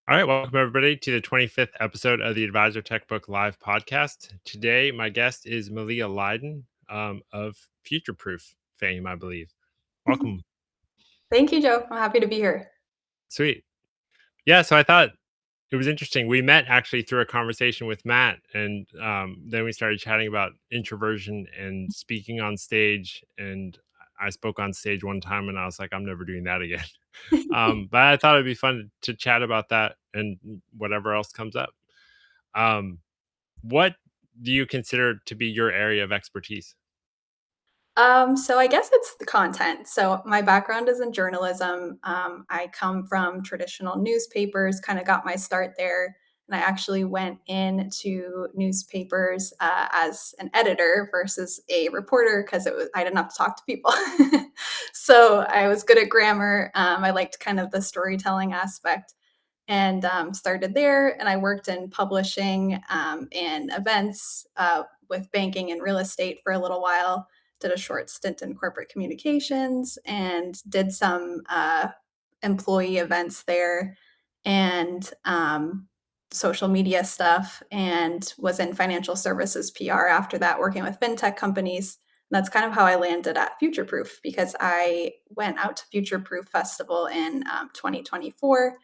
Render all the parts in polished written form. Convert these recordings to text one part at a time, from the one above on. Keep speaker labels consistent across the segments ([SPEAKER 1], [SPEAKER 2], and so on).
[SPEAKER 1] All right, welcome everybody to the 25th episode of the Advisor Tech Book Live podcast. Today, my guest is Malea Lydon of Future Proof fame, I believe. Welcome.
[SPEAKER 2] Thank you, Joe. I'm happy to be here.
[SPEAKER 1] Sweet. Yeah, so I thought it was interesting. We met actually through a conversation with Matt, and then we started chatting about introversion and speaking on stage. And I spoke on stage one time, and I was like, I'm never doing that again. But I thought it'd be fun to chat about that and whatever else comes up. Um, What do you consider to be your area of expertise?
[SPEAKER 2] So I guess it's the content. So my background is in journalism. I come from traditional newspapers, kind of got my start there. And I actually went into newspapers as an editor versus a reporter because I didn't have to talk to people. So I was good at grammar. I liked kind of the storytelling aspect and started there. And I worked in publishing and events with banking and real estate for a little while. Did a short stint in corporate communications and did some employee events there and social media stuff, and was in financial services PR after that, working with fintech companies. And that's kind of how I landed at Future Proof because I went out to Future Proof Festival in 2024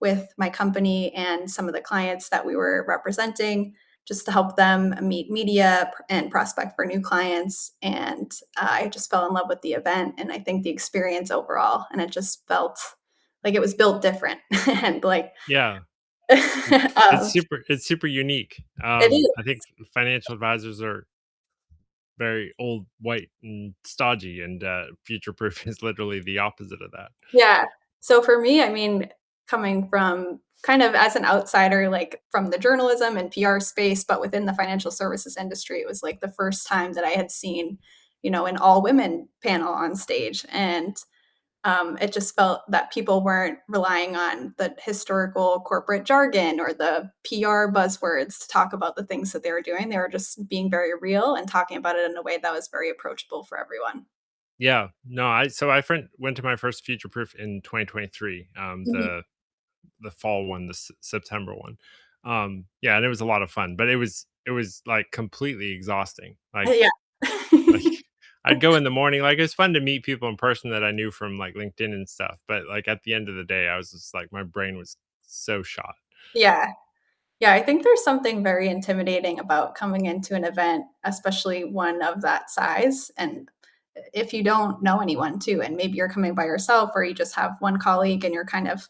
[SPEAKER 2] with my company and some of the clients that we were representing just to help them meet media and prospect for new clients. And I just fell in love with the event and I think the experience overall. And it just felt like it was built different and like
[SPEAKER 1] Yeah,
[SPEAKER 2] um,
[SPEAKER 1] it's super unique.
[SPEAKER 2] it is.
[SPEAKER 1] I think financial advisors are very old, white, and stodgy, and future proof is literally the opposite of that.
[SPEAKER 2] Yeah. So for me, I mean, coming from kind of as an outsider, like from the journalism and PR space, but within the financial services industry, it was like the first time that I had seen, an all women panel on stage. And it just felt that people weren't relying on the historical corporate jargon or the PR buzzwords to talk about the things that they were doing. They were just being very real and talking about it in a way that was very approachable for everyone.
[SPEAKER 1] Yeah, no, I friend went to my first future proof in 2023,
[SPEAKER 2] Mhm.
[SPEAKER 1] the fall one, the September one. Yeah, and it was a lot of fun, but it was like completely exhausting.
[SPEAKER 2] Yeah.
[SPEAKER 1] Like, I'd go in the morning, like, it's fun to meet people in person that I knew from, like, LinkedIn and stuff, but, like, at the end of the day, I was just like, my brain was so shot.
[SPEAKER 2] Yeah. Yeah, I think there's something very intimidating about coming into an event, especially one of that size. And if you don't know anyone too, and maybe you're coming by yourself or you just have one colleague and you're kind of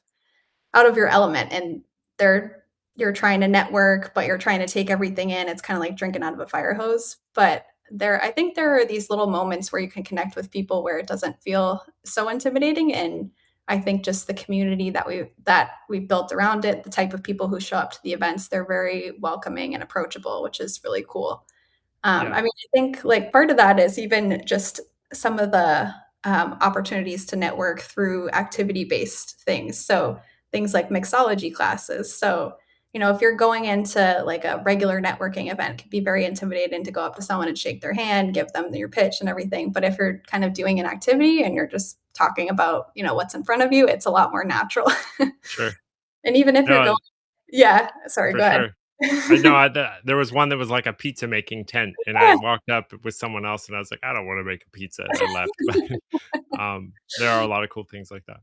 [SPEAKER 2] out of your element and they're you're trying to network, but you're trying to take everything in. It's kind of like drinking out of a fire hose. But I think there are these little moments where you can connect with people where it doesn't feel so intimidating. And I think just the community that we've built around it, the type of people who show up to the events, they're very welcoming and approachable, which is really cool.
[SPEAKER 1] Yeah,
[SPEAKER 2] I mean, I think like part of that is even just some of the opportunities to network through activity based things. So things like mixology classes. So, if you're going into like a regular networking event, it can be very intimidating to go up to someone and shake their hand, give them your pitch and everything. But if you're kind of doing an activity and you're just talking about, what's in front of you, it's a lot more natural.
[SPEAKER 1] sure.
[SPEAKER 2] And even if you're
[SPEAKER 1] No,
[SPEAKER 2] going, yeah, sorry,
[SPEAKER 1] for
[SPEAKER 2] go ahead.
[SPEAKER 1] sure. I know there was one that was like a pizza making tent, and I walked up with someone else, and I was like, "I don't wanna make a pizza," and I left, but, there are a lot of cool things like that.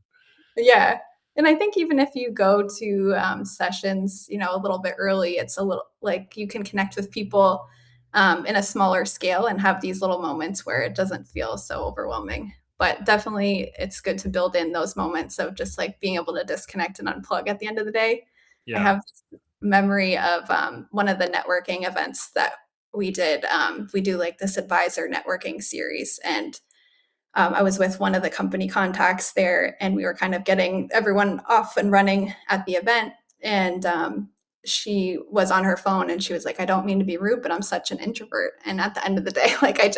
[SPEAKER 2] Yeah. And I think even if you go to sessions, a little bit early, it's a little like you can connect with people in a smaller scale and have these little moments where it doesn't feel so overwhelming. But definitely, it's good to build in those moments of just like being able to disconnect and unplug at the end of the day. I
[SPEAKER 1] Yeah.
[SPEAKER 2] have this memory of one of the networking events that we did. We do like this advisor networking series, and I was with one of the company contacts there, and we were kind of getting everyone off and running at the event. And she was on her phone, and she was like, "I don't mean to be rude, but I'm such an introvert." And at the end of the day, like I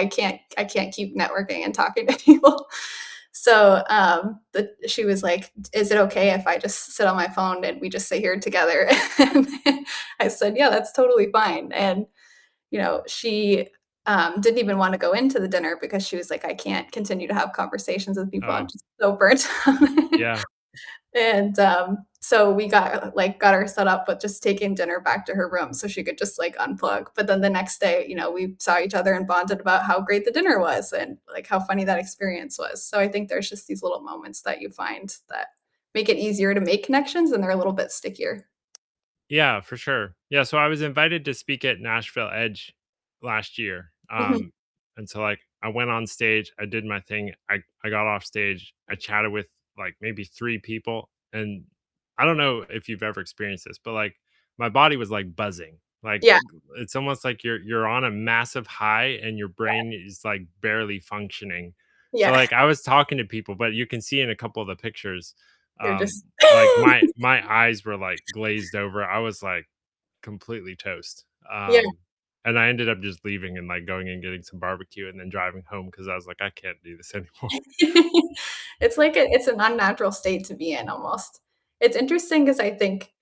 [SPEAKER 2] can't keep networking and talking to people. So she was like, "Is it okay if I just sit on my phone and we just sit here together?" And I said, "Yeah, that's totally fine." And she didn't even want to go into the dinner because she was like, I can't continue to have conversations with people. I'm
[SPEAKER 1] Oh,
[SPEAKER 2] just so burnt out.
[SPEAKER 1] yeah.
[SPEAKER 2] And so we got her set up with just taking dinner back to her room so she could just like unplug. But then the next day, we saw each other and bonded about how great the dinner was and like how funny that experience was. So I think there's just these little moments that you find that make it easier to make connections and they're a little bit stickier.
[SPEAKER 1] Yeah, for sure. Yeah, so I was invited to speak at Nashville Edge last year.
[SPEAKER 2] Mhm.
[SPEAKER 1] And so like I went on stage, I did my thing, I got off stage, I chatted with like maybe 3 people, and I don't know if you've ever experienced this, but like my body was like buzzing. Like
[SPEAKER 2] Yeah,
[SPEAKER 1] it's almost like you're on a massive high and your brain is like barely functioning. So
[SPEAKER 2] yeah.
[SPEAKER 1] like I was talking to people, but you can see in a couple of the pictures,
[SPEAKER 2] You're just
[SPEAKER 1] like my eyes were like glazed over. I was like completely toast.
[SPEAKER 2] yeah.
[SPEAKER 1] And I ended up just leaving and like going and getting some barbecue and then driving home because I was like, I can't do this anymore.
[SPEAKER 2] It's an unnatural state to be in almost. It's interesting because I think,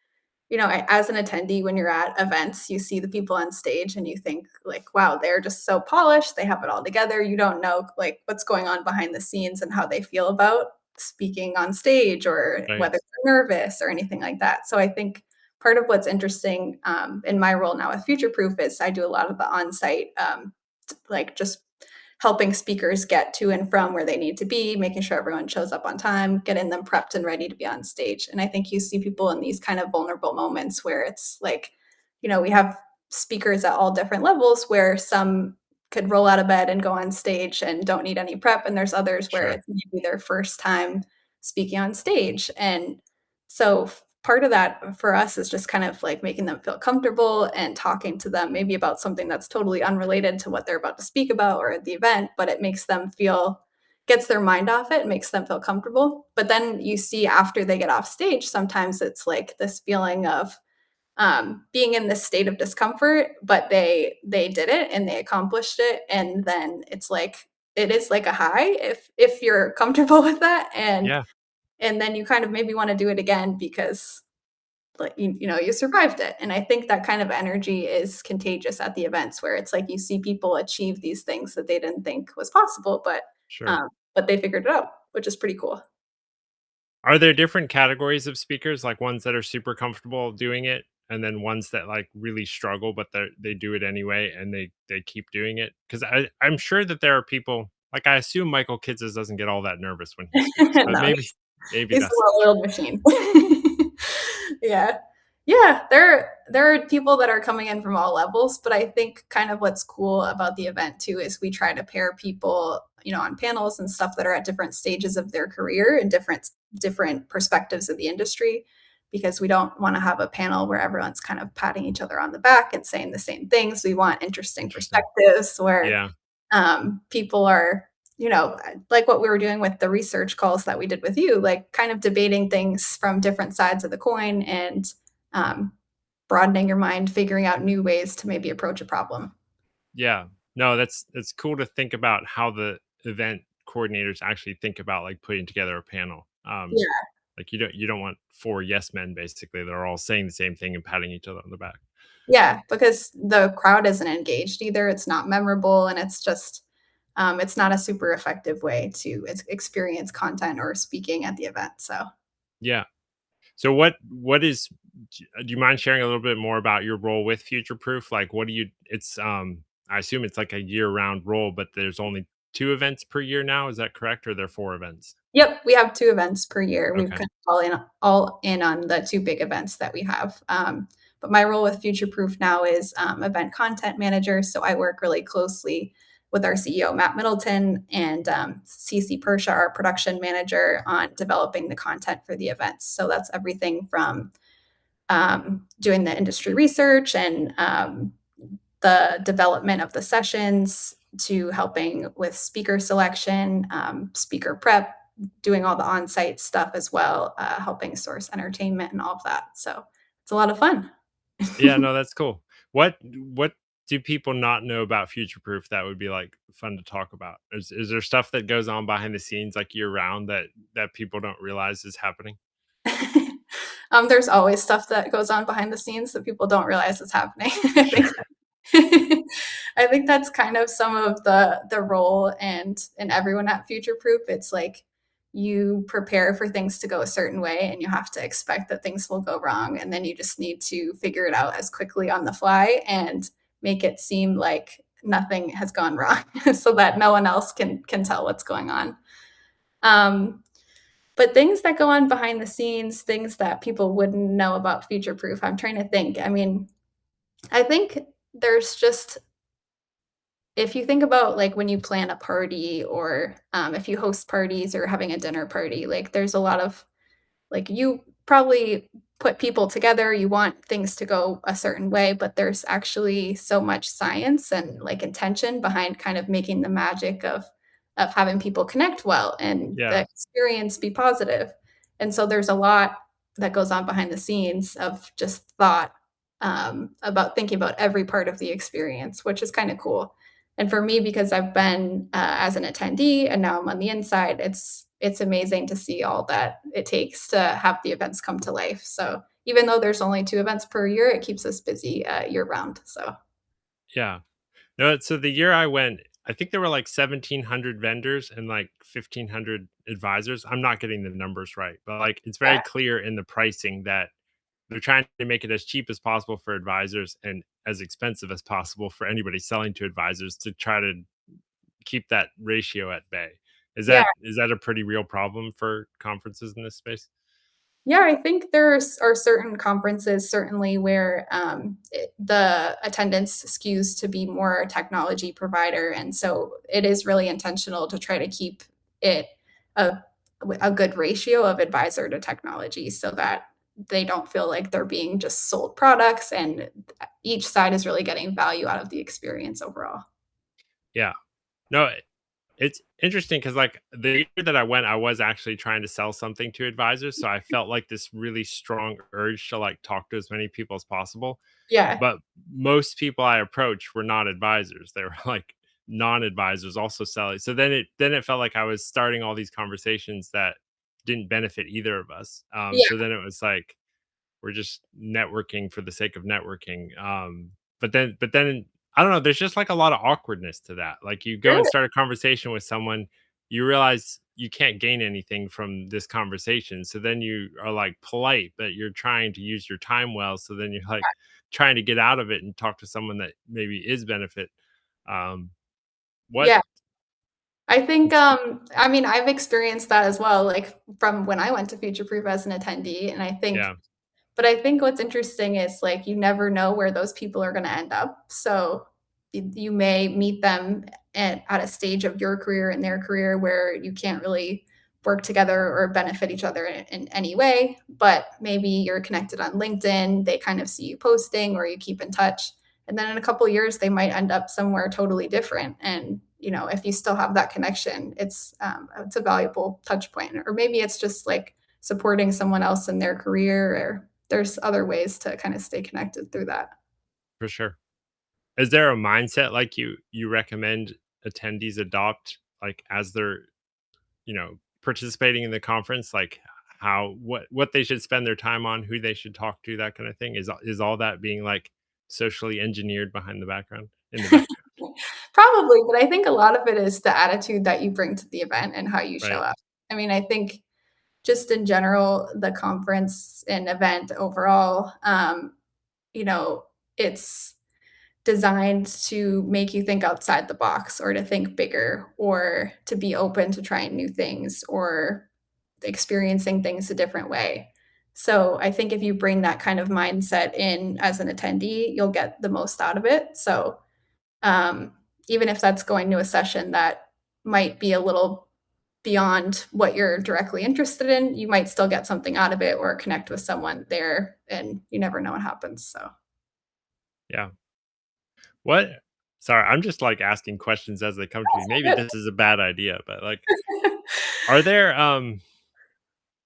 [SPEAKER 2] as an attendee, when you're at events, you see the people on stage and you think like, wow, they're just so polished. They have it all together. You don't know like what's going on behind the scenes and how they feel about speaking on stage or
[SPEAKER 1] Right.
[SPEAKER 2] whether they're nervous or anything like that. So I think part of what's interesting in my role now with Future Proof is I do a lot of the on-site, like just helping speakers get to and from where they need to be, making sure everyone shows up on time, getting them prepped and ready to be on stage. And I think you see people in these kind of vulnerable moments where it's like, we have speakers at all different levels where some could roll out of bed and go on stage and don't need any prep. And there's others where
[SPEAKER 1] Sure.
[SPEAKER 2] it's maybe their first time speaking on stage. And so part of that for us is just kind of like making them feel comfortable and talking to them maybe about something that's totally unrelated to what they're about to speak about or the event, but it makes them feel gets their mind off it, makes them feel comfortable. But then you see after they get off stage, sometimes it's like this feeling of being in this state of discomfort, but they did it and they accomplished it, and then it's like it is like a high if you're comfortable with that,
[SPEAKER 1] Yeah.
[SPEAKER 2] and then you kind of maybe want to do it again because like you survived it. And I think that kind of energy is contagious at the events where it's like you see people achieve these things that they didn't think was possible,
[SPEAKER 1] Sure.
[SPEAKER 2] but they figured it out, which is pretty cool.
[SPEAKER 1] Are there different categories of speakers, like ones that are super comfortable doing it, and then ones that like really struggle, but they do it anyway, and they keep doing it? Because I'm sure that there are people like I assume Michael Kidzes doesn't get all that nervous when he speaks, but
[SPEAKER 2] No,
[SPEAKER 1] maybe
[SPEAKER 2] he's a
[SPEAKER 1] that's not true.
[SPEAKER 2] well-oiled machine. Yeah. Yeah, there are people that are coming in from all levels, but I think kind of what's cool about the event too is we try to pair people, on panels and stuff that are at different stages of their career and different perspectives of the industry because we don't want to have a panel where everyone's kind of patting each other on the back and saying the same things. We want interesting
[SPEAKER 1] Interesting.
[SPEAKER 2] perspectives where
[SPEAKER 1] Yeah.
[SPEAKER 2] people are, like what we were doing with the research calls that we did with you, like kind of debating things from different sides of the coin and um, broadening your mind, figuring out new ways to maybe approach a problem.
[SPEAKER 1] Yeah. No, that's it's cool to think about how the event coordinators actually think about like putting together a panel.
[SPEAKER 2] Yeah.
[SPEAKER 1] Like you don't want 4 yes men basically. They're all saying the same thing and patting each other on the back.
[SPEAKER 2] Yeah, because the crowd isn't engaged either. It's not memorable and it's not a super effective way to experience content or speaking at the event. So
[SPEAKER 1] Yeah. So what is do you mind sharing a little bit more about your role with Future Proof? Like what do you it's I assume it's like a year-round role, but there's only 2 events per year now, is that correct? Or are there 4 events?
[SPEAKER 2] yep, we have 2 events per year. We've
[SPEAKER 1] Okay.
[SPEAKER 2] kind of all in on the 2 big events that we have. But my role with Future Proof now is event content manager. So I work really closely with our CEO Matt Middleton and CC Persha, our production manager, on developing the content for the events. So that's everything from doing the industry research and the development of the sessions to helping with speaker selection, speaker prep, doing all the on site stuff as well, helping source entertainment and all of that. So it's a lot of fun.
[SPEAKER 1] Yeah, no, that's cool. What do people not know about Future Proof that would be, like, fun to talk about? Is there stuff that goes on behind the scenes, like, year-round that people don't realize is happening?
[SPEAKER 2] There's always stuff that goes on behind the scenes that people don't realize is happening. I
[SPEAKER 1] Sure.
[SPEAKER 2] think I think that's kind of some of the role and everyone at Future Proof. It's like you prepare for things to go a certain way and you have to expect that things will go wrong. And then you just need to figure it out as quickly on the fly and make it seem like nothing has gone wrong so that no one else can tell what's going on. Um, but things that go on behind the scenes, things that people wouldn't know about future proof, I'm trying to think. I mean, I think there's just if you think about like when you plan a party or if you host parties or having a dinner party, like there's a lot of like you probably put people together, you want things to go a certain way, but there's actually so much science and like intention behind kind of making the magic of having people connect well and the
[SPEAKER 1] Yeah.
[SPEAKER 2] experience be positive. And so there's a lot that goes on behind the scenes of just thought about thinking about every part of the experience, which is kind of cool. And for me, because I've been as an attendee and now I'm on the inside, it's amazing to see all that it takes to have the events come to life. So even though there's only 2 events per year, it keeps us busy, year round, so
[SPEAKER 1] Yeah. No, so the year I went, I think there were like 1,700 vendors and like 1,500 advisors. I'm not getting the numbers right, but like it's very
[SPEAKER 2] yeah.
[SPEAKER 1] clear in the pricing that they're trying to make it as cheap as possible for advisors and as expensive as possible for anybody selling to advisors to try to keep that ratio at bay.
[SPEAKER 2] Yeah.
[SPEAKER 1] Is that a pretty real problem for conferences in this space?
[SPEAKER 2] Yeah, I think are certain conferences certainly where, the attendance skews to be more technology provider, and so it is really intentional to try to keep it a a good ratio of advisor to technology so that they don't feel like they're being just sold products, and each side is really getting value out of the experience overall.
[SPEAKER 1] Yeah. No, it's interesting because, like, the year that I went, I was actually trying to sell something to advisors, so I felt like this really strong urge to, like, talk to as many people as possible,
[SPEAKER 2] Yeah.
[SPEAKER 1] but most people I approached were not advisors. They were, like, non-advisors also selling. So then it felt like I was starting all these conversations that didn't benefit either of us. So
[SPEAKER 2] Yeah.
[SPEAKER 1] then it was like, we're just networking for the sake of networking. But then I don't know, there's just like a lot of awkwardness to that. Like you go
[SPEAKER 2] There
[SPEAKER 1] and start a conversation with someone, you realize you can't gain anything from this conversation. So then you are like polite, but you're trying to use your time well. So then you're like trying to get out of it and talk to someone that maybe is benefit. Um, what
[SPEAKER 2] Yeah. I think, I mean, I've experienced that as well, like, from when I went to Future Proof as an attendee, and I think
[SPEAKER 1] yeah,
[SPEAKER 2] but I think what's interesting is, like, you never know where those people are gonna end up, so you may meet them at a stage of your career and their career where you can't really work together or benefit each other in any way, but maybe you're connected on LinkedIn, they kind of see you posting or you keep in touch, and then in a couple of years, they might end up somewhere totally different, and, you know, if you still have that connection, it's a valuable touch point, or maybe it's just, like, supporting someone else in their career, or there's other ways to kinda stay connected through that.
[SPEAKER 1] for sure. Is there a mindset like you recommend attendees adopt like as they're participating in the conference, like how what they should spend their time on, who they should talk to, that kind of thing? Is all that being like socially engineered behind the background in the background,
[SPEAKER 2] Probably, but I think a lot of it is the attitude that you bring to the event and how you show
[SPEAKER 1] right?
[SPEAKER 2] up. I mean, I think just in general, the conference and event overall, you know, it's designed to make you think outside the box or to think bigger or to be open to trying new things or experiencing things a different way. So I think if you bring that kind of mindset in as an attendee, you'll get the most out of it. So um, even if that's going to a session that might be a little beyond what you're directly interested in, you might still get something out of it or connect with someone there, and you never know what happens. So
[SPEAKER 1] Yeah. What? Sorry, I'm just like asking questions as they come to me. Maybe this is a bad idea, but like, are there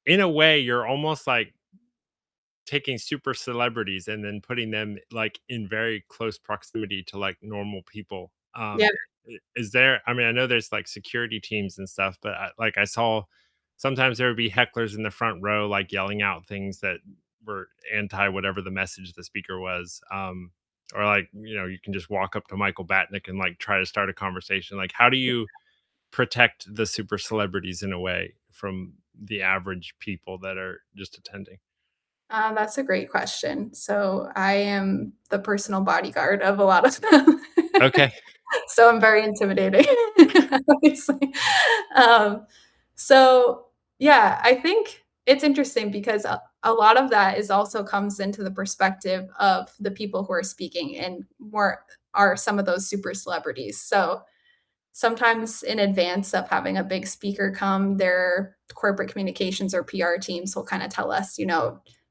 [SPEAKER 1] in a way you're almost like taking super celebrities and then putting them like in very close proximity to like normal people.
[SPEAKER 2] yeah,
[SPEAKER 1] Is there, I mean, I know there's like security teams and stuff, but I saw sometimes there would be hecklers in the front row like yelling out things that were anti whatever the message the speaker was. Or like, you can just walk up to Michael Batnick and like try to start a conversation. Like, how do you protect the super celebrities in a way from the average people that are just attending?
[SPEAKER 2] That's a great question. So I am the personal bodyguard of a lot of them.
[SPEAKER 1] Okay.
[SPEAKER 2] So I'm very intimidating, obviously. Um, so yeah, I think it's interesting because a lot of that is also comes into the perspective of the people who are speaking and more are some of those super celebrities. So sometimes in advance of having a big speaker come, their corporate communications or PR teams will kind of tell us,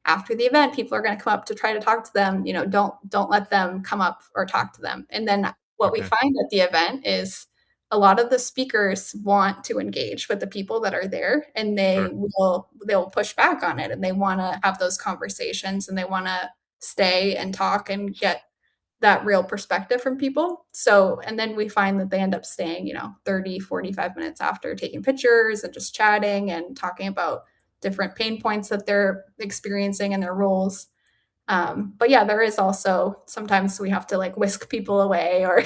[SPEAKER 2] after the event, people are going to come up to try to talk to them. Don't let them come up or talk to them. And then what we
[SPEAKER 1] Okay.
[SPEAKER 2] find at the event is a lot of the speakers want to engage with the people that are there, and
[SPEAKER 1] Sure.
[SPEAKER 2] they'll push back on it, and they want to have those conversations, and they want to stay and talk and get that real perspective from people. So, and then we find that they end up staying, 30, 45 minutes after taking pictures and just chatting and talking about different pain points that they're experiencing in their roles. But yeah, there is also sometimes we have to like whisk people away or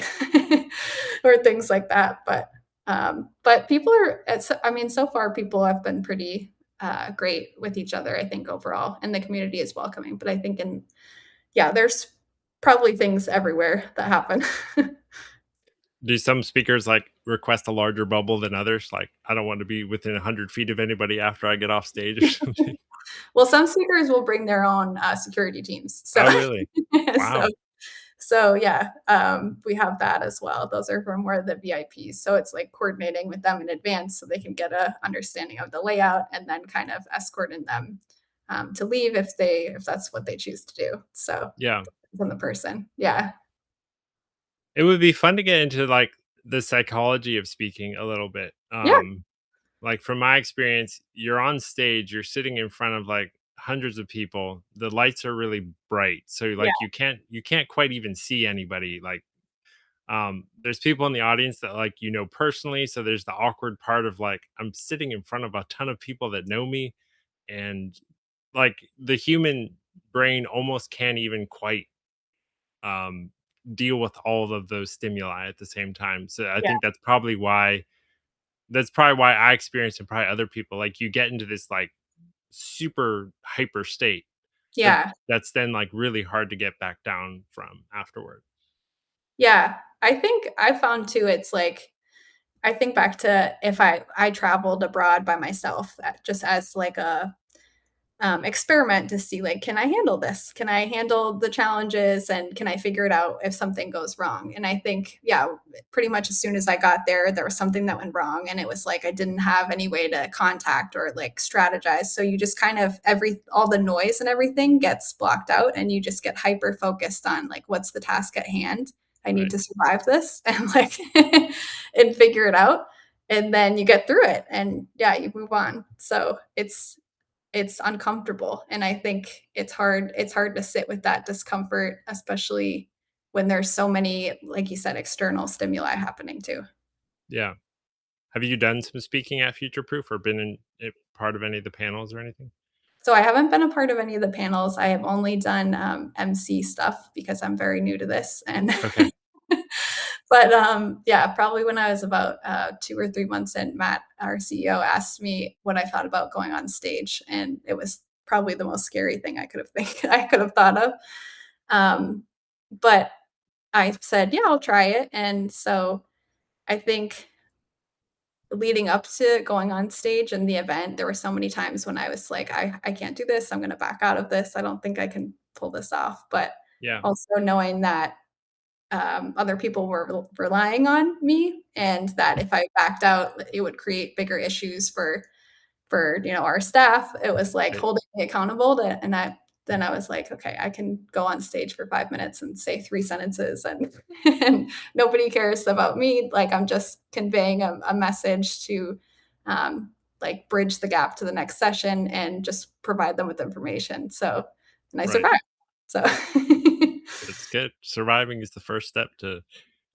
[SPEAKER 2] or things like that. But people are, I mean, so far people have been pretty great with each other. I think overall, and the community is welcoming. But I think yeah, there's probably things everywhere that happen.
[SPEAKER 1] Do some speakers like request a larger bubble than others? Like, I don't want to be within 100 feet of anybody after I get off stage or something.
[SPEAKER 2] Well, some speakers will bring their own security teams. So,
[SPEAKER 1] Oh, really?
[SPEAKER 2] so,
[SPEAKER 1] Wow.
[SPEAKER 2] so yeah, we have that as well. Those are for more of the VIPs. So it's like coordinating with them in advance so they can get a understanding of the layout and then kind of escorting them to leave if that's what they choose to do. So
[SPEAKER 1] Yeah.
[SPEAKER 2] depends on the person. Yeah.
[SPEAKER 1] It would be fun to get into like the psychology of speaking a little bit.
[SPEAKER 2] Yeah.
[SPEAKER 1] Like from my experience, you're on stage, you're sitting in front of like hundreds of people. The lights are really bright. So
[SPEAKER 2] Yeah.
[SPEAKER 1] like you can't quite even see anybody. Like there's people in the audience that like personally, so there's the awkward part of like I'm sitting in front of a ton of people that know me, and like the human brain almost can't even quite um deal with all of those stimuli at the same time. So I
[SPEAKER 2] Yeah.
[SPEAKER 1] think that's probably why I experienced and probably other people, like, you get into this, like, super hyper state that
[SPEAKER 2] Yeah.
[SPEAKER 1] that's then, like, really hard to get back down from afterward.
[SPEAKER 2] Yeah. I think I found too, it's like, I think back to if I traveled abroad by myself, just as like a experiment to see like, can I handle this? Can I handle the challenges and can I figure it out if something goes wrong? And I think, yeah, pretty much as soon as I got there, there was something that went wrong, and it was like I didn't have any way to contact or like strategize. So you just kind of all the noise and everything gets blocked out, and you just get hyper focused on like what's the task at hand. I need
[SPEAKER 1] Right.
[SPEAKER 2] to survive this and like and figure it out, and then you get through it and yeah, you move on. So it's uncomfortable, and I think it's hard to sit with that discomfort, especially when there's so many, like you said, external stimuli happening too.
[SPEAKER 1] Yeah. Have you done some speaking at Future Proof or been in part of any of the panels or anything?
[SPEAKER 2] So I haven't been a part of any of the panels. I have only done MC stuff because I'm very new to this, and
[SPEAKER 1] Okay.
[SPEAKER 2] but yeah, probably when I was about 2 or 3 months in, Matt, our CEO, asked me what I thought about going on stage, and it was probably the most scary thing I could have thought of. Um, but I said, "Yeah, I'll try it." And so I think leading up to going on stage and the event, there were so many times when I was like, I can't do this. I'm gonna back out of this. I don't think I can pull this off." But
[SPEAKER 1] Yeah.
[SPEAKER 2] also knowing that other people were relying on me, and that if I backed out, it would create bigger issues for our staff. It was like
[SPEAKER 1] Right.
[SPEAKER 2] holding me accountable and I was like, okay, I can go on stage for 5 minutes and say three sentences, and and nobody cares about me. Like I'm just conveying a message to um, like bridge the gap to the next session and just provide them with information. So and I
[SPEAKER 1] Right.
[SPEAKER 2] survived. So
[SPEAKER 1] That's good. Surviving is the first step to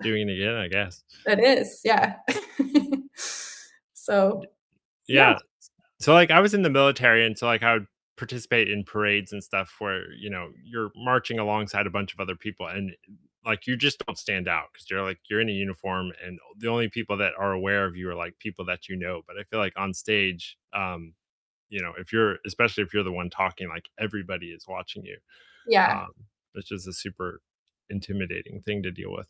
[SPEAKER 1] doing it again, I guess.
[SPEAKER 2] it is, yeah. So yeah,
[SPEAKER 1] Yeah. So, like, I was in the military, and so, like, I would participate in parades and stuff where, you're marching alongside a bunch of other people, and, like you just don't stand out because you're like you're in a uniform, and the only people that are aware of you are like people that you know. But I feel like on stage, if you're especially if you're the one talking, like everybody is watching you.
[SPEAKER 2] Yeah.
[SPEAKER 1] Um, it's just a super intimidating thing to deal with.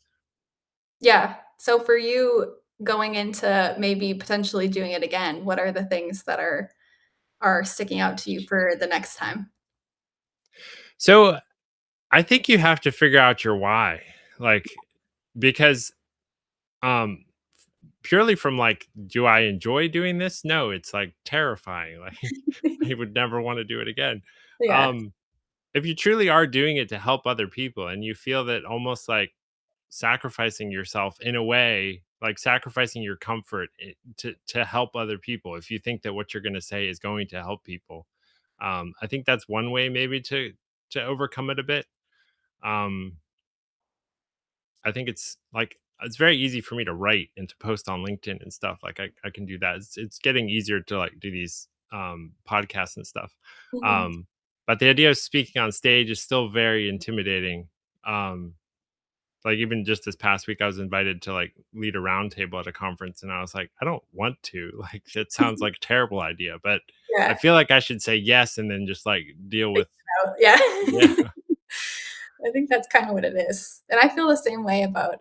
[SPEAKER 2] Yeah. So for you going into maybe potentially doing it again, what are the things that are sticking out to you for the next time?
[SPEAKER 1] So I think you have to figure out your why, like because um purely from like, do I enjoy doing this? No, it's like terrifying. Like I would never want to do it again.
[SPEAKER 2] Yeah.
[SPEAKER 1] Um, if you truly are doing it to help other people and you feel that almost like sacrificing yourself in a way, like sacrificing your comfort to help other people, if you think that what you're going to say is going to help people, I think that's one way maybe to overcome it a bit. Um, I think it's like it's very easy for me to write and to post on LinkedIn and stuff. Like I can do that. It's getting easier to like do these podcasts and stuff.
[SPEAKER 2] Mhm.
[SPEAKER 1] Um, but the idea of speaking on stage is still very intimidating. Um, like even just this past week, I was invited to like lead a roundtable at a conference, and I was like, I don't want to. Like it sounds like a terrible idea, but I
[SPEAKER 2] Yeah.
[SPEAKER 1] feel like I should say yes and then just like deal
[SPEAKER 2] Figure
[SPEAKER 1] with
[SPEAKER 2] it out. Yeah.
[SPEAKER 1] yeah,
[SPEAKER 2] I think that's kinda what it is, and I feel the same way about,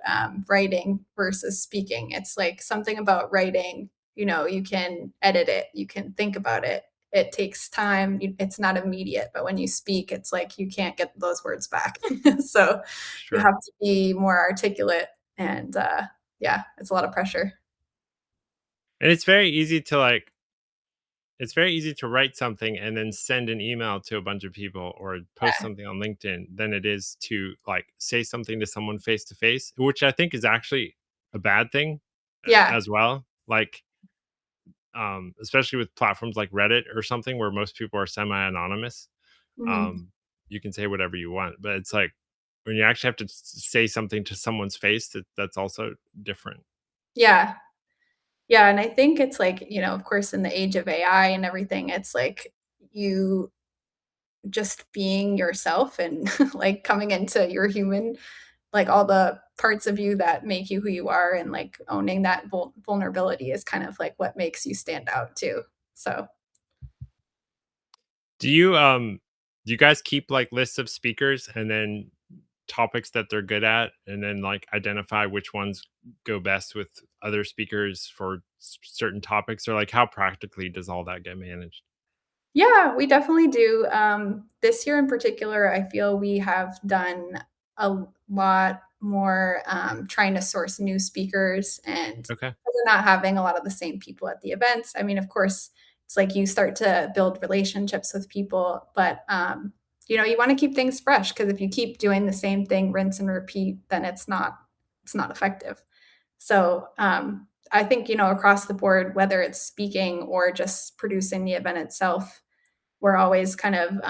[SPEAKER 2] writing versus speaking. It's like something about writing, you can edit it, you can think about it. It takes time, it's not immediate, but when you speak, it's like you can't get those words back. So, you
[SPEAKER 1] sure.
[SPEAKER 2] have to be more articulate and, yeah, it's a lot of pressure.
[SPEAKER 1] And it's very easy to like it's very easy to write something and then send an email to a bunch of people or post
[SPEAKER 2] Yeah.
[SPEAKER 1] something on LinkedIn than it is to like say something to someone face to face, which I think is actually a bad thing
[SPEAKER 2] Yeah.
[SPEAKER 1] as well. Like, especially with platforms like Reddit or something where most people are semi anonymous,
[SPEAKER 2] Mhm.
[SPEAKER 1] um, you can say whatever you want. But it's like when you actually have to say something to someone's face, that's also different.
[SPEAKER 2] Yeah. Yeah, and I think it's like, of course, in the age of AI and everything, it's like you just being yourself and like coming into your human, like all the parts of you that make you who you are, and like owning that vulnerability is kind of like what makes you stand out too. So,
[SPEAKER 1] Do you do you guys keep like lists of speakers and then topics that they're good at and then like identify which ones go best with other speakers for certain topics, or like how practically does all that get managed?
[SPEAKER 2] yeah, we definitely do. This year in particular, I feel we have done a lot more trying to source new speakers, and
[SPEAKER 1] Okay.
[SPEAKER 2] we're not having a lot of the same people at the events. I mean, of course, it's like you start to build relationships with people, but you want to keep things fresh because if you keep doing the same thing, rinse and repeat, then it's not effective. So I think across the board, whether it's speaking or just producing the event itself, we're always kind of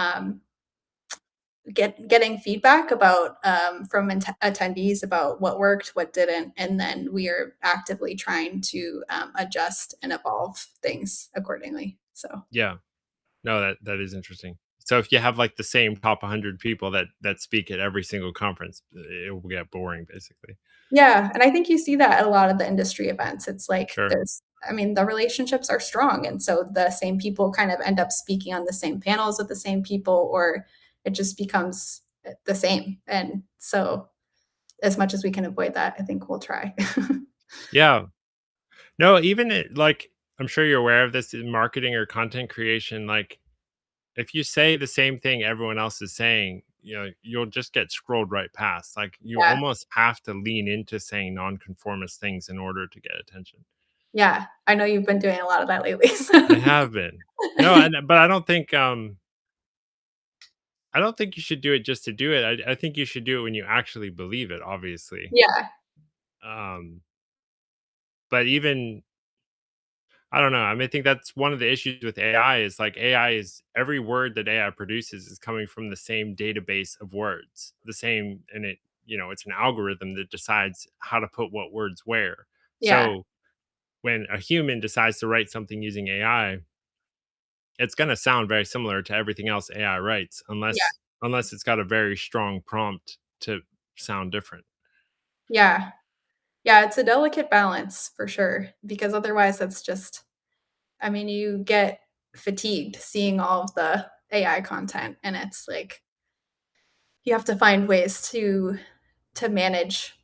[SPEAKER 2] getting feedback about from attendees about what worked, what didn't, and then we are actively trying to adjust and evolve things accordingly. So
[SPEAKER 1] Yeah. No, that is interesting. So if you have like the same top 100 people that speak at every single conference, it will get boring basically.
[SPEAKER 2] yeah, and I think you see that at a lot of the industry events. It's like
[SPEAKER 1] Sure.
[SPEAKER 2] I mean, the relationships are strong, and so the same people kind of end up speaking on the same panels with the same people, or it just becomes the same. And so, as much as we can avoid that, I think we'll try.
[SPEAKER 1] Yeah. No, even like I'm sure you're aware of this in marketing or content creation, like if you say the same thing everyone else is saying, you'll just get scrolled right past. Like you
[SPEAKER 2] Yeah,
[SPEAKER 1] almost have to lean into saying nonconformist things in order to get attention.
[SPEAKER 2] yeah. I know you've been doing a lot of that lately.
[SPEAKER 1] I have been. No, but I don't think you should do it just to do it. I think you should do it when you actually believe it, obviously.
[SPEAKER 2] Yeah,
[SPEAKER 1] Um, but even I don't know. I mean, I think that's one of the issues with AI is like AI is every word that AI produces is coming from the same database of words, the same, and it's an algorithm that decides how to put what words where.
[SPEAKER 2] yeah,
[SPEAKER 1] So when a human decides to write something using AI, it's going to sound very similar to everything else AI writes,
[SPEAKER 2] yeah.
[SPEAKER 1] unless it's got a very strong prompt to sound different.
[SPEAKER 2] Yeah. Yeah, it's a delicate balance for sure, because otherwise it's just I mean, you get fatigued seeing all of the AI content, and it's like you have to find ways to manage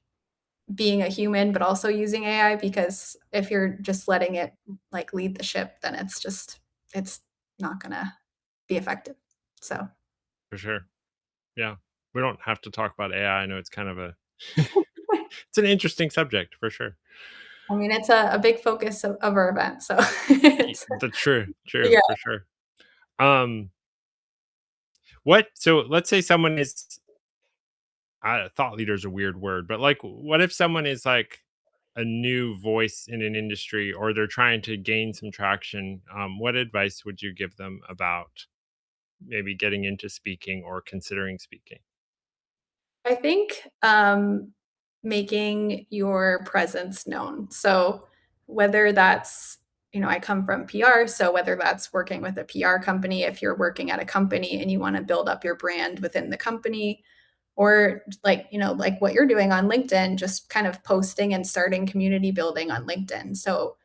[SPEAKER 2] being a human, but also using AI, because if you're just letting it, like, lead the ship, then it's not gonna be effective. So,
[SPEAKER 1] For sure. Yeah. We don't have to talk about AI. I know it's kind of a it's an interesting subject for sure.
[SPEAKER 2] I mean, it's a big focus of our event, so it's
[SPEAKER 1] That's true. True,
[SPEAKER 2] yeah.
[SPEAKER 1] for sure. Um, what so let's say someone is thought leader is a weird word, but like what if someone is like a new voice in an industry or they're trying to gain some traction? What advice would you give them about maybe getting into speaking or considering speaking?
[SPEAKER 2] I think, making your presence known. So whether that's, I come from PR, so whether that's working with a PR company, if you're working at a company and you want to build up your brand within the company, or like, like what you're doing on LinkedIn, just kind of posting and starting community building on LinkedIn. So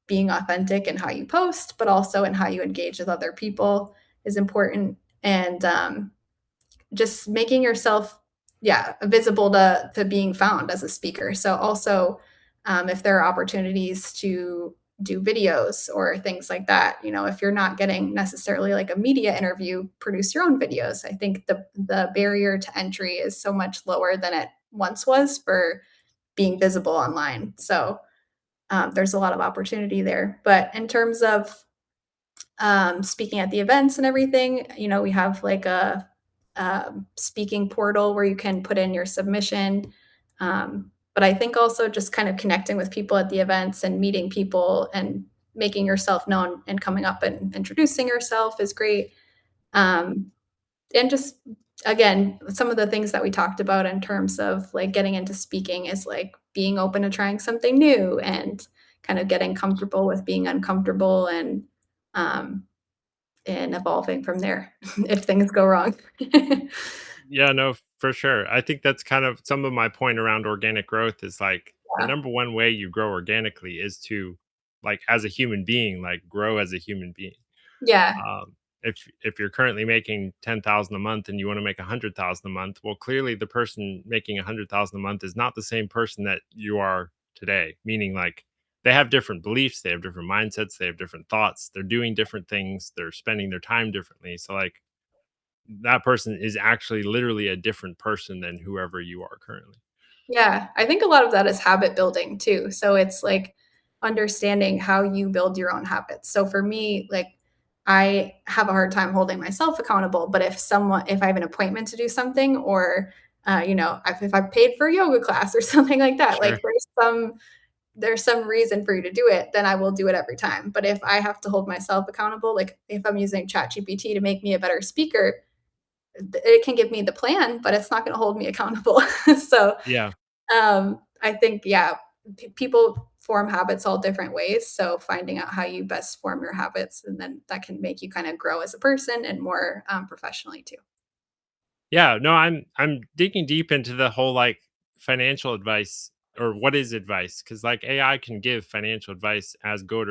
[SPEAKER 2] being authentic in how you post, but also in how you engage with other people is important. And just making yourself, yeah, visible to being found as a speaker. So also, if there are opportunities to do videos or things like that, if you're not getting necessarily like a media interview, produce your own videos. I think the barrier to entry is so much lower than it once was for being visible online. So there's a lot of opportunity there. But in terms of speaking at the events and everything, we have like a speaking portal where you can put in your submission. But I think also just kind of connecting with people at the events and meeting people and making yourself known and coming up and introducing yourself is great. Um, and just again, some of the things that we talked about in terms of like getting into speaking is like being open to trying something new and kind of getting comfortable with being uncomfortable um, and evolving from there if things go wrong.
[SPEAKER 1] Yeah, no, for sure. I think that's kind of some of my point around organic growth is like the
[SPEAKER 2] Yeah.
[SPEAKER 1] number one way you grow organically is to like as a human being, like grow as a human being.
[SPEAKER 2] Yeah.
[SPEAKER 1] Um, if you're currently making 10,000 a month and you want to make 100,000 a month, well, clearly the person making 100,000 a month is not the same person that you are today. Meaning, like they have different beliefs, they have different mindsets, they have different thoughts, they're doing different things, they're spending their time differently. So, like that person is actually literally a different person than whoever you are currently.
[SPEAKER 2] Yeah, I think a lot of that is habit building too. So it's like understanding how you build your own habits. So for me, like I have a hard time holding myself accountable, but if I have an appointment to do something, or if I paid for a yoga class or something like that,
[SPEAKER 1] Sure.
[SPEAKER 2] like there's some reason for you to do it, then I will do it every time. But if I have to hold myself accountable, like if I'm using ChatGPT to make me a better speaker, it can give me the plan, but it's not going to hold me accountable. So
[SPEAKER 1] Yeah.
[SPEAKER 2] I think, yeah, people form habits all different ways. So finding out how you best form your habits, and then that can make you kind of grow as a person and more professionally too.
[SPEAKER 1] Yeah, no, I'm digging deep into the whole like financial advice or what is advice cuz like AI can give financial advice as good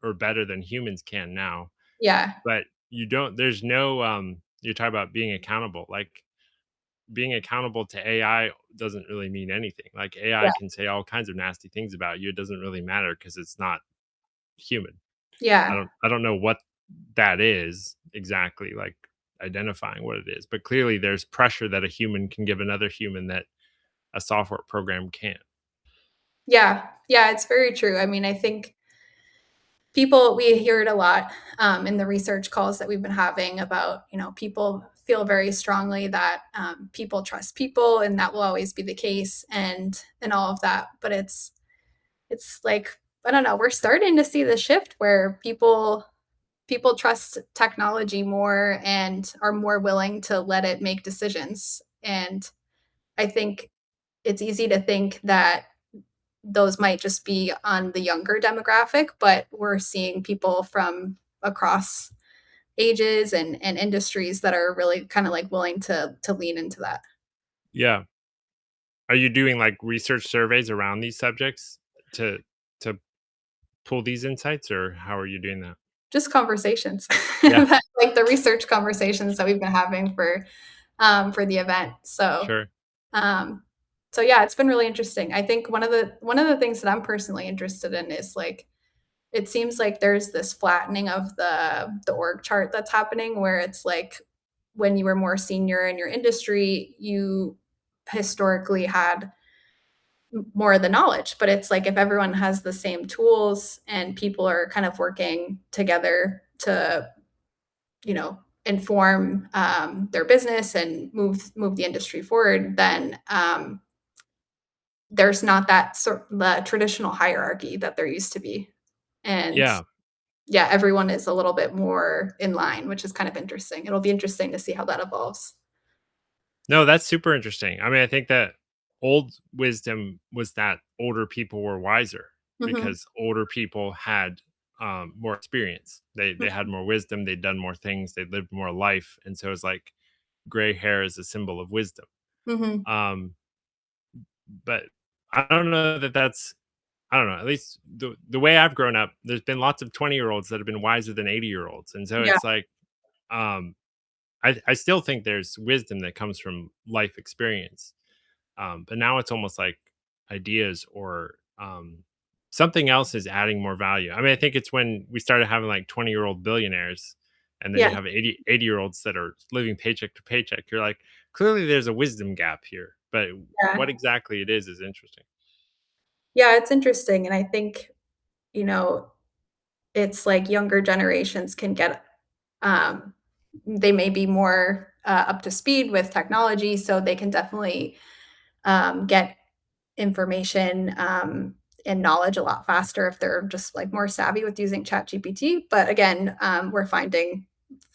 [SPEAKER 1] or better than humans can now.
[SPEAKER 2] Yeah,
[SPEAKER 1] But you don't there's no you're talking about being accountable. Like being accountable to AI doesn't really mean anything. Like
[SPEAKER 2] yeah,
[SPEAKER 1] AI can say all kinds of nasty things about you. It doesn't really matter cuz it's not human.
[SPEAKER 2] yeah,
[SPEAKER 1] I don't know what that is exactly, like identifying what it is, but clearly there's pressure that a human can give another human that a software program can't.
[SPEAKER 2] yeah, yeah. It's very true. I mean, I think we hear it a lot in the research calls that we've been having about, people feel very strongly that people trust people, and that will always be the case, and all of that. But it's like I don't know. We're starting to see the shift where people trust technology more and are more willing to let it make decisions. And I think it's easy to think that those might just be on the younger demographic, but we're seeing people from across ages and industries that are really kind of like willing to lean into that.
[SPEAKER 1] Yeah. Are you doing, like, research surveys around these subjects to to pull these insights, or how are you doing that?
[SPEAKER 2] Just conversations.
[SPEAKER 1] Yeah,
[SPEAKER 2] Like the research conversations that we've been having for the event.
[SPEAKER 1] sure.
[SPEAKER 2] Um, so yeah, it's been really interesting. I think one of the things that I'm personally interested in is like it seems like there's this flattening of the org chart that's happening where it's like when you were more senior in your industry, you historically had more of the knowledge, but it's like if everyone has the same tools and people are kind of working together to, inform their business and move the industry forward, then there's not that sort the traditional hierarchy that there used to be. And
[SPEAKER 1] Yeah.
[SPEAKER 2] yeah, everyone is a little bit more in line, which is kind of interesting. It'll be interesting to see how that evolves.
[SPEAKER 1] No, that's super interesting. I mean, I think that old wisdom was that older people were wiser
[SPEAKER 2] Mhm,
[SPEAKER 1] because older people had, more experience. They had
[SPEAKER 2] mhm,
[SPEAKER 1] more wisdom, they'd done more things, they lived more life, and so it's like gray hair is a symbol of wisdom.
[SPEAKER 2] mhm.
[SPEAKER 1] Um, but I don't know that that's I don't know, at least the way I've grown up, there's been lots of 20-year-olds that have been wiser than 80-year-olds, and so
[SPEAKER 2] Yeah,
[SPEAKER 1] it's like, um, I still think there's wisdom that comes from life experience. But now it's almost like ideas or something else is adding more value. I mean, I think it's when we started having like 20-year-old billionaires and then you
[SPEAKER 2] yeah,
[SPEAKER 1] have 80-year-olds that are living paycheck to paycheck. You're like, clearly there's a wisdom gap here, but what
[SPEAKER 2] yeah.
[SPEAKER 1] exactly it is interesting.
[SPEAKER 2] Yeah, it's interesting, and I think, you know, it's like younger generations can get, um they may be more, up to speed with technology, so they can definitely, get information, and knowledge a lot faster if they're just, like, more savvy with using ChatGPT, but again, we're finding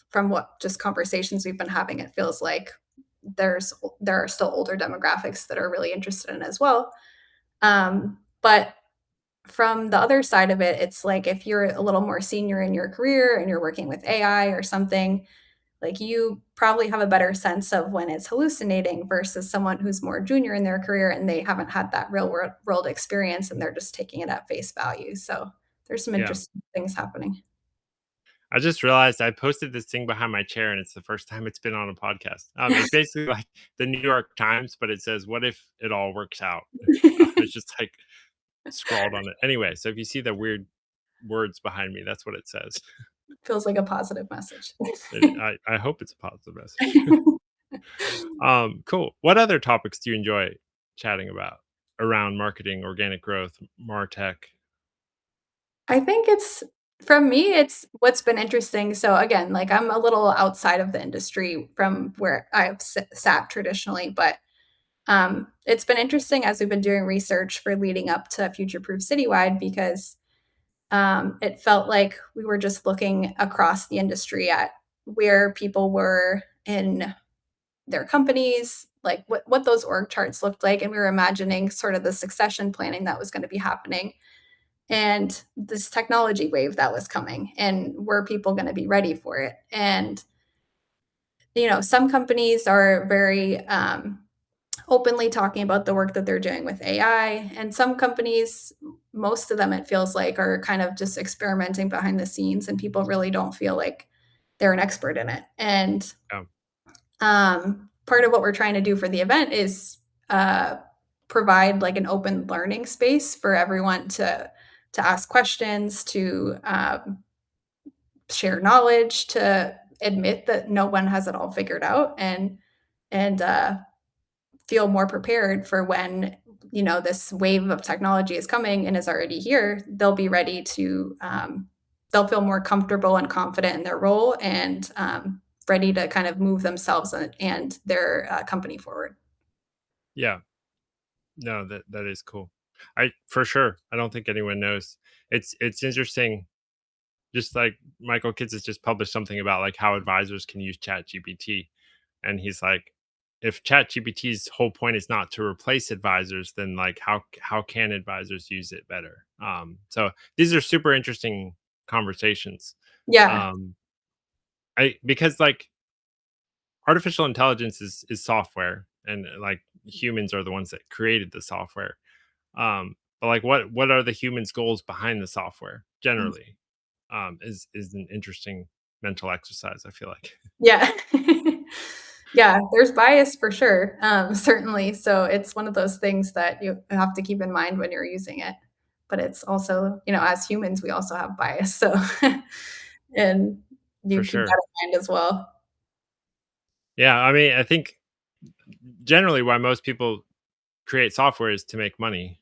[SPEAKER 2] from what just conversations we've been having, it feels like there are still older demographics that are really interested in it as well. But from the other side of it, it's like if you're a little more senior in your career and you're working with AI or something, like you probably have a better sense of when it's hallucinating versus someone who's more junior in their career and they haven't had that real world experience and they're just taking it at face value. So there's some
[SPEAKER 1] Yeah.
[SPEAKER 2] interesting things happening.
[SPEAKER 1] I just realized I posted this thing behind my chair and it's the first time it's been on a podcast. It's basically like the New York Times, but it says, "What if it all works out?" It's just like scrawled on it. Anyway, so if you see the weird words behind me, that's what it says.
[SPEAKER 2] Feels like a positive message.
[SPEAKER 1] I hope it's a positive message. Cool. What other topics do you enjoy chatting about around marketing, organic growth, martech?
[SPEAKER 2] I think it's for me, it's what's been interesting. So again, like I'm a little outside of the industry from where I've sat traditionally, but it's been interesting as we've been doing research for leading up to Future Proof Citywide because it felt like we were just looking across the industry at where people were in their companies, like what those org charts looked like. And we were imagining sort of the succession planning that was going to be happening and this technology wave that was coming. And were people going to be ready for it? And, some companies are very openly talking about the work that they're doing with AI. And some companies, most of them, it feels like, are kind of just experimenting behind the scenes, and people really don't feel like they're an expert in it. And
[SPEAKER 1] Oh,
[SPEAKER 2] part of what we're trying to do for the event is uh, provide like an open learning space for everyone to ask questions, to share knowledge, to admit that no one has it all figured out, and feel more prepared for when this wave of technology is coming and is already here. They'll be ready to they'll feel more comfortable and confident in their role and ready to kind of move themselves and their company forward.
[SPEAKER 1] yeah. No, that is cool. I for sure. I don't think anyone knows. It's interesting. Just like Michael Kitts has just published something about like how advisors can use Chat GPT, and he's like, if Chat GPT's whole point is not to replace advisors, then like how can advisors use it better? So these are super interesting conversations.
[SPEAKER 2] Yeah.
[SPEAKER 1] I because like artificial intelligence is software, and like humans are the ones that created the software. But like, what are the humans' goals behind the software generally? Is an interesting mental exercise. I feel like
[SPEAKER 2] Yeah. Yeah, there's bias for sure, certainly, so it's one of those things that you have to keep in mind when you're using it, but it's also, as humans, we also have bias, so and
[SPEAKER 1] for
[SPEAKER 2] you keep
[SPEAKER 1] sure.
[SPEAKER 2] that in mind as well.
[SPEAKER 1] Yeah, I mean, I think generally why most people create software is to make money.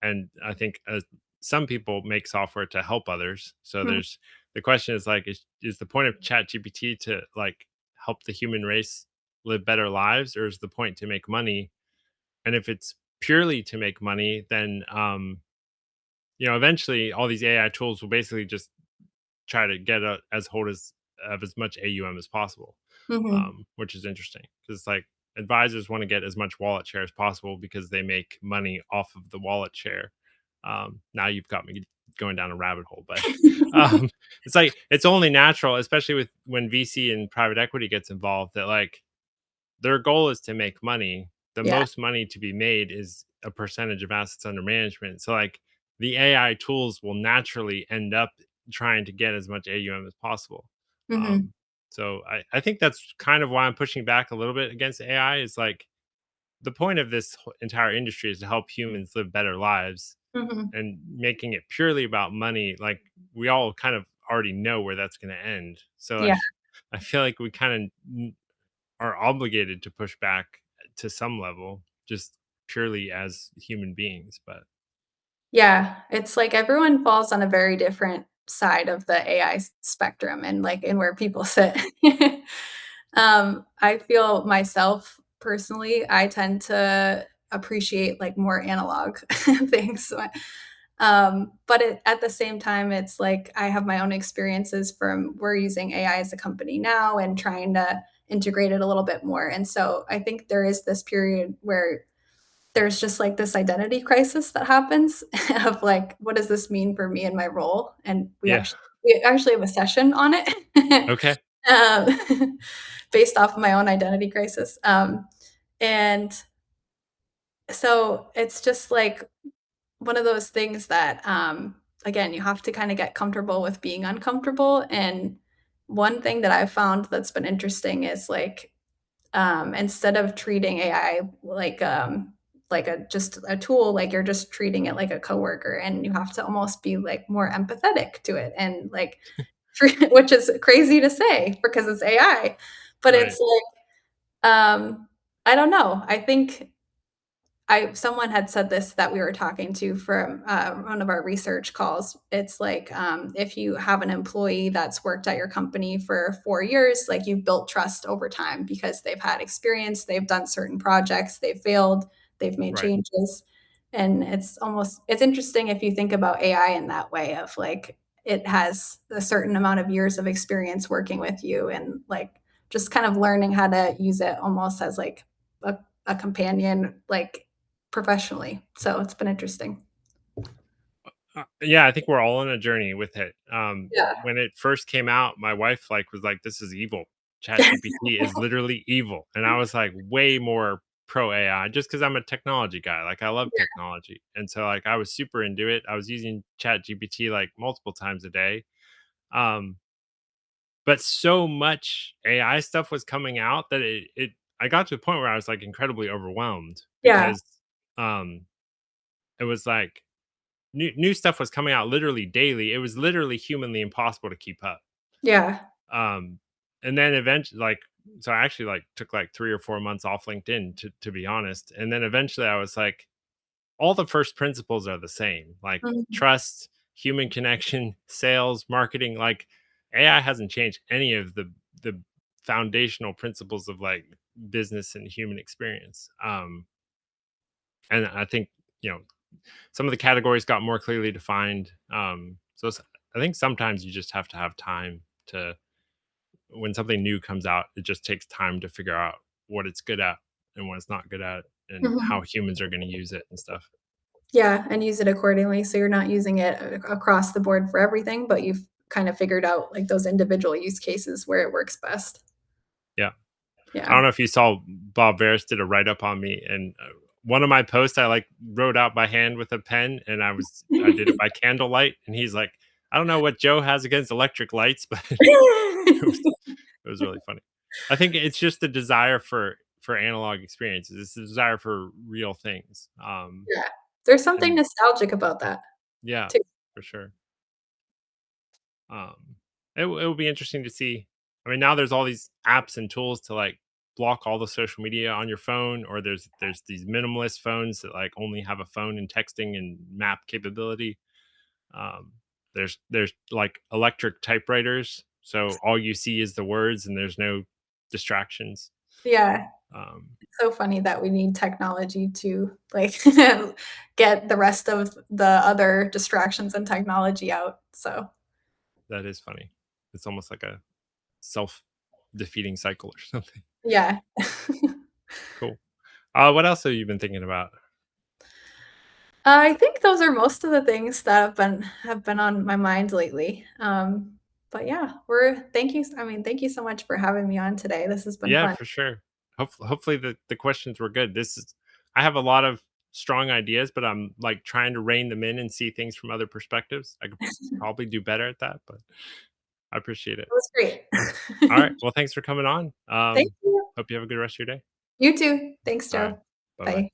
[SPEAKER 1] And I think some people make software to help others. So
[SPEAKER 2] Mhm,
[SPEAKER 1] there's the question is like, is the point of Chat GPT to like help the human race live better lives, or is the point to make money? And if it's purely to make money, then eventually all these AI tools will basically just try to get as hold of as much AUM as possible,
[SPEAKER 2] mhm.
[SPEAKER 1] which is interesting because it's like advisors want to get as much wallet share as possible because they make money off of the wallet share. Now you've got me going down a rabbit hole, but um, it's like it's only natural, especially with when VC and private equity gets involved, that like their goal is to make money. The
[SPEAKER 2] Yeah,
[SPEAKER 1] most money to be made is a percentage of assets under management. So like the AI tools will naturally end up trying to get as much AUM as possible.
[SPEAKER 2] mhm,
[SPEAKER 1] Um, so I think that's kind of why I'm pushing back a little bit against AI is like the point of this entire industry is to help humans live better lives,
[SPEAKER 2] mhm.
[SPEAKER 1] and making it purely about money. Like we all kind of already know where that's going to end. So
[SPEAKER 2] Yeah.
[SPEAKER 1] like I feel like we kind of are obligated to push back to some level, just purely as human beings. But
[SPEAKER 2] Yeah, it's like everyone falls on a very different side of the AI spectrum and, like, in where people sit. I feel myself personally, I tend to appreciate, like, more analog things, but at the same time, it's like I have my own experiences from we're using AI as a company now and trying to integrate it a little bit more, and so I think there is this period where there's just like this identity crisis that happens of like, what does this mean for me and my role? And
[SPEAKER 1] yeah,
[SPEAKER 2] we actually have a session on it,
[SPEAKER 1] okay,
[SPEAKER 2] based off of my own identity crisis. And so it's just like one of those things that, again, you have to kind of get comfortable with being uncomfortable. And one thing that I've found that's been interesting is like instead of treating AI like a just a tool, like you're just treating it like a coworker, and you have to almost be like more empathetic to it, and like, which is crazy to say because it's AI, but
[SPEAKER 1] right,
[SPEAKER 2] it's like I don't know. I think I someone had said this that we were talking to from one of our research calls. It's like if you have an employee that's worked at your company for 4 years, like you've built trust over time because they've had experience, they've done certain projects, they've failed, they've made
[SPEAKER 1] right.
[SPEAKER 2] changes, and it's interesting if you think about AI in that way of like it has a certain amount of years of experience working with you and like just kind of learning how to use it almost as like a, a companion like professionally. So it's been interesting.
[SPEAKER 1] Yeah, I think we're all on a journey with it.
[SPEAKER 2] Yeah.
[SPEAKER 1] When it first came out, my wife like was like, "This is evil. Chat GPT is literally evil," and I was like, way more pro AI just because I'm a technology guy. Like I love technology, and so like I was super into it. I was using Chat GPT like multiple times a day. Um, but so much AI stuff was coming out that it I got to a point where I was like incredibly overwhelmed
[SPEAKER 2] Yeah.
[SPEAKER 1] because um it was like new stuff was coming out literally daily. It was literally humanly impossible to keep up.
[SPEAKER 2] Yeah.
[SPEAKER 1] Um, and then eventually, like, so I actually like took like 3 or 4 months off LinkedIn to be honest. And then eventually, I was like, all the first principles are the same, like
[SPEAKER 2] Mhm.
[SPEAKER 1] trust, human connection, sales, marketing. Like AI hasn't changed any of the foundational principles of like business and human experience. And I think you know some of the categories got more clearly defined. I think sometimes you just have to have time to when something new comes out, it just takes time to figure out what it's good at and what it's not good at and how
[SPEAKER 2] Mhm.
[SPEAKER 1] humans are going to use it and stuff.
[SPEAKER 2] Yeah, and use it accordingly, so you're not using it across the board for everything, but you've kind of figured out, like, those individual use cases where it works best.
[SPEAKER 1] Yeah. I
[SPEAKER 2] Yeah.
[SPEAKER 1] don't know if you saw Bob Veris did a write up on me, and one of my posts I like wrote out by hand with a pen, and I did it by candlelight, and he's like, I don't know what Joe has against electric lights, but it was it was really funny. I think it's just the desire for analog experiences. It's the desire for real things.
[SPEAKER 2] Yeah. There's something
[SPEAKER 1] And
[SPEAKER 2] nostalgic about that
[SPEAKER 1] yeah,
[SPEAKER 2] too.
[SPEAKER 1] for sure. Um, it will be interesting to see. I mean, now there's all these apps and tools to like block all the social media on your phone, or there's these minimalist phones that like only have a phone and texting and map capability. Um, there's like electric typewriters, so all you see is the words and there's no distractions.
[SPEAKER 2] Yeah.
[SPEAKER 1] Um,
[SPEAKER 2] It's so funny that we need technology to, like, get the rest of the other distractions and technology out, so
[SPEAKER 1] that is funny. It's almost like a self defeating cycle or something.
[SPEAKER 2] yeah.
[SPEAKER 1] Cool. What else have you been thinking about?
[SPEAKER 2] I think those are most of the things that have been on my mind lately, but yeah, we're thank you I mean, thank you so much for having me on today, this has been
[SPEAKER 1] Yeah,
[SPEAKER 2] fun.
[SPEAKER 1] for sure. Hopefully the questions were good. This is I have a lot of strong ideas, but I'm like trying to rein them in and see things from other perspectives. I could probably do better at that, but I appreciate it.
[SPEAKER 2] It was great.
[SPEAKER 1] All right. Well, thanks for coming on.
[SPEAKER 2] Thank you.
[SPEAKER 1] Hope you have a good rest of your day.
[SPEAKER 2] You too. Thanks,
[SPEAKER 1] All right.
[SPEAKER 2] Joe.
[SPEAKER 1] Bye bye.
[SPEAKER 2] Bye.